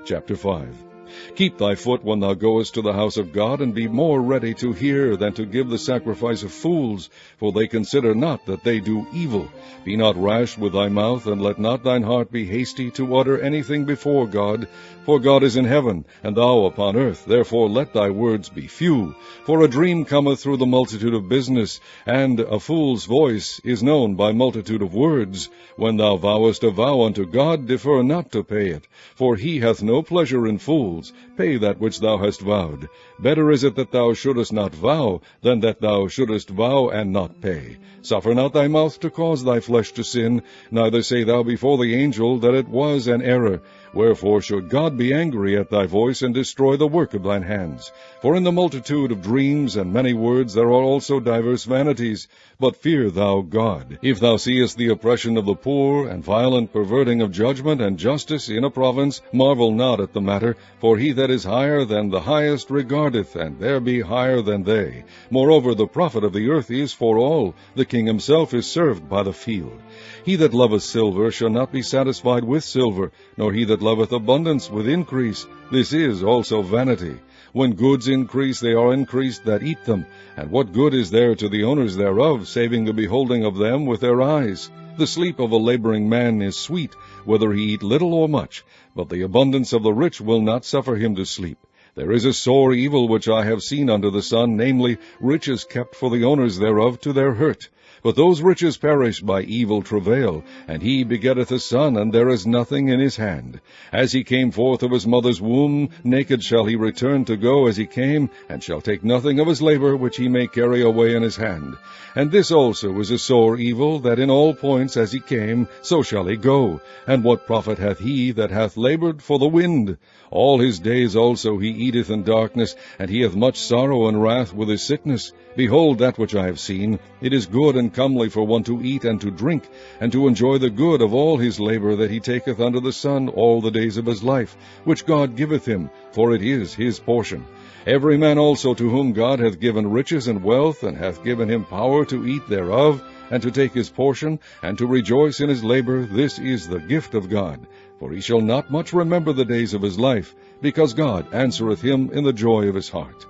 Chapter 5. Keep thy foot when thou goest to the house of God, and be more ready to hear than to give the sacrifice of fools, for they consider not that they do evil. Be not rash with thy mouth, and let not thine heart be hasty to utter anything before God. For God is in heaven, and thou upon earth, therefore let thy words be few. For a dream cometh through the multitude of business, and a fool's voice is known by multitude of words. When thou vowest a vow unto God, defer not to pay it, for he hath no pleasure in fools. Pay that which thou hast vowed. Better is it that thou shouldest not vow, than that thou shouldest vow and not pay. Suffer not thy mouth to cause thy flesh to sin, neither say thou before the angel that it was an error. Wherefore should God be angry at thy voice, and destroy the work of thine hands? For in the multitude of dreams and many words there are also divers vanities. But fear thou God. If thou seest the oppression of the poor, and violent perverting of judgment and justice in a province, marvel not at the matter, for he that is higher than the highest regardeth, and there be higher than they. Moreover, the profit of the earth is for all. The king himself is served by the field. He that loveth silver shall not be satisfied with silver, nor he that loveth abundance with increase. This is also vanity. When goods increase, they are increased that eat them. And what good is there to the owners thereof, saving the beholding of them with their eyes? The sleep of a laboring man is sweet, whether he eat little or much, but the abundance of the rich will not suffer him to sleep. There is a sore evil which I have seen under the sun, namely, riches kept for the owners thereof to their hurt. But those riches perish by evil travail, and he begetteth a son, and there is nothing in his hand. As he came forth of his mother's womb, naked shall he return to go as he came, and shall take nothing of his labor which he may carry away in his hand. And this also is a sore evil, that in all points as he came, so shall he go. And what profit hath he that hath labored for the wind? All his days also he eateth in darkness, and he hath much sorrow and wrath with his sickness. Behold, that which I have seen, it is good and comely for one to eat and to drink, and to enjoy the good of all his labor that he taketh under the sun all the days of his life, which God giveth him, for it is his portion. Every man also to whom God hath given riches and wealth, and hath given him power to eat thereof, and to take his portion, and to rejoice in his labor, this is the gift of God. For he shall not much remember the days of his life, because God answereth him in the joy of his heart.